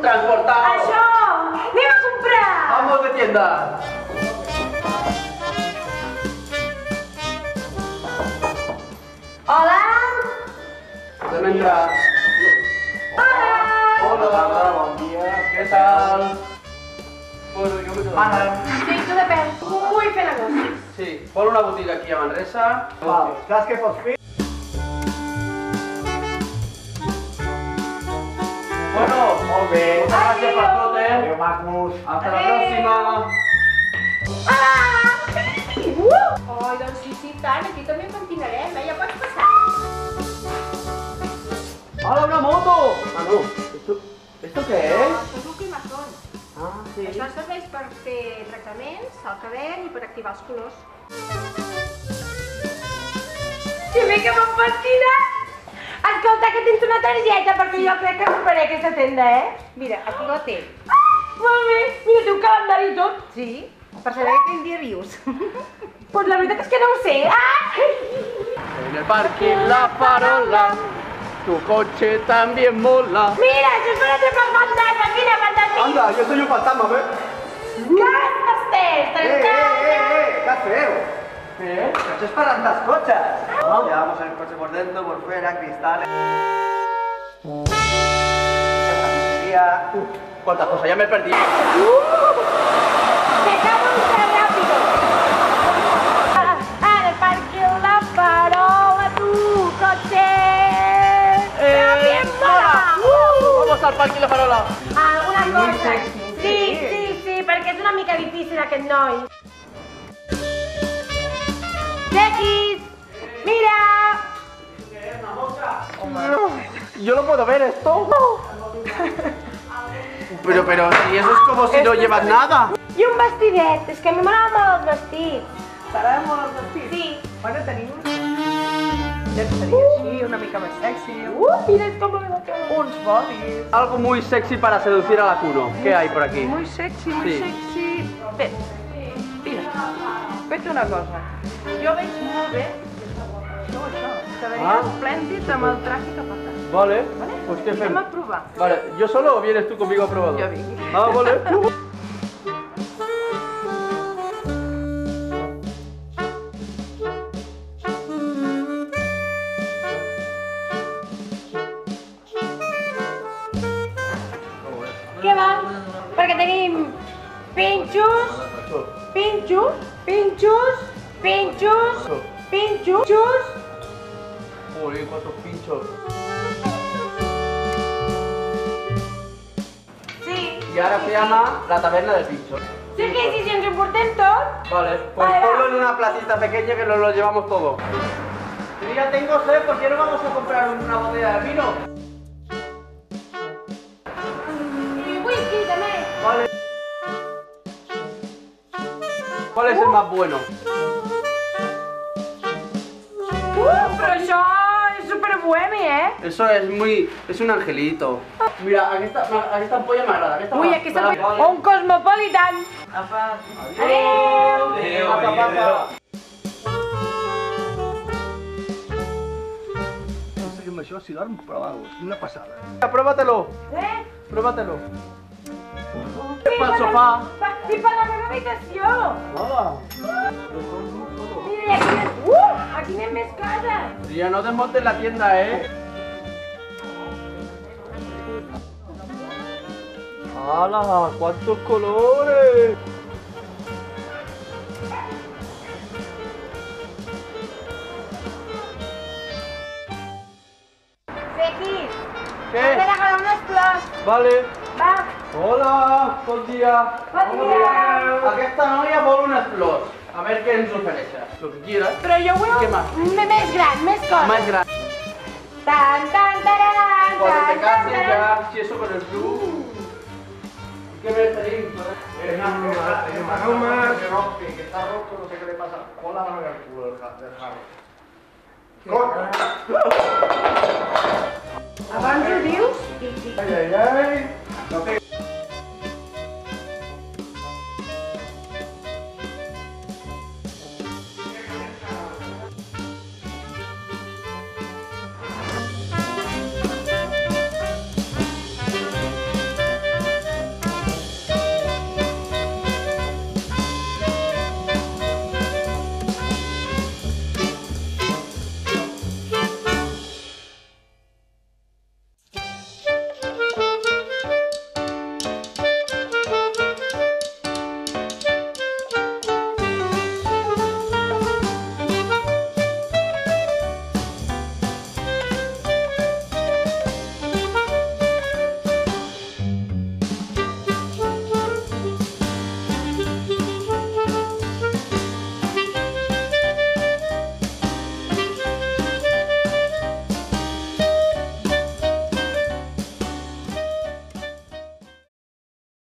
Transportado. Això! Anem a comprar! Vamos de tienda. Hola! Podem entrar. Hola! Hola, bon dia. Què tal? Bueno, jo me quedo. Sí, tu depèn. Vull fer negocis. Sí, vol una botiga aquí a Manresa. Val, saps què pots fer? Bueno, Molt bé. moltes gràcies per tot, Adéu, macos. Hasta la pròxima. Hola! Oh, doncs sí, tant, aquí també en pentinarem, ja pots passar. ¡Hola, una moto! Ah, no. ¿Esto qué es? Això és un quimazón. Ah, sí. Això serveix per fer tractaments al cabell i per activar els colors. Que bé que m'han pentinat! Escolta, que tens una targeta perquè jo crec que compraré aquesta tenda, eh? Mira, aquí la té. Molt bé, mira, té un calendari i tot. Sí, per saber quin dia vius. Pues la veritat és que no ho sé. En el parking La Farola, tu coche también mola. Mira, això és per atrapar fantasmes, mira, fantasmes. Anda, yo soy un fantasma, ¿ves? Gas, pastels, trencats. ¿Qué haceu? ¿Qué? Esto es para tantas cochas. Llevamos el coche por dentro, por fuera, cristales. ¿Cuántas cosas? Ya me he perdido. ¡Te cago en ser rápido! En el parque La Farola, tu coche también mola. Vamos al parking La Farola. Alguna Muy cosa. sexy. Sí, perquè és una mica difícil aquest noi. Jequis! Mira! ¿Yo lo puedo ver esto? Pero si eso es como si no llevas nada. I un vestidet, és que a mi m'agraden molt els vestits. T'agrada molt els vestits? Sí. Bueno, tenim seria així, una mica més sexy. Mira, és com me la cara. Uns bodys. Algo muy sexy para seducir a la Kuno. ¿Qué hay por aquí? Muy sexy, muy Sí. sexy. Bé, mira, fes una cosa. Jo veig molt bé això. Quedaria esplèndid amb el traje que portes. Vale. Vale? Pues qué Anem fem. a provar. Vale, ¿yo solo o vienes tú conmigo a probarlo? Jo vinc. Ah, vale. Què va? Perquè tenim pinxos, pinxos, pinxos, pinxos, pinxos. Uy, cuántos pinchos. Sí. Y ahora se llama la taberna del pincho. Sí, si ens ho portem tot. Vale, pues Vale, ponlo va. en una placita pequeña que nos lo llevamos todo. Yo ya tengo sed, ¿por qué no vamos a comprar una botella de vino? I whisky també. Vale. ¿Cuál es el más bueno? Però això és super bohemi, eh? Eso es muy... es un angelito. Mira, aquesta ampolla m'agrada. Ui, aquesta un cosmopolitan. Apa, Adéu. Pasa, pasa. Pensa que amb això s'hi dorm, però vamos, una passada. Pruébatelo, Eh? pruébatelo. Es para el sofá. I per la meva habitació. Nada. Mira, i aquí anem més coses. Ya no desmontes la tienda, ¿eh? ¡Hala! ¡Cuántos colores! Bequis, ¿Qué? t'he de regalar unes flors. Vale. Va, Hola, bon dia. bon dia. Aquesta noia vol unes flors. A ver qué ens ofereixes. Lo que quieras. Però jo vull Què més? més gran, més coses. Más grande. Tan, tan, taran, Cuando te tan, tan, cases taran. ya, si eso con el club. ¿Qué me pedís? Tenim una aroma. Que rompe, que está roto.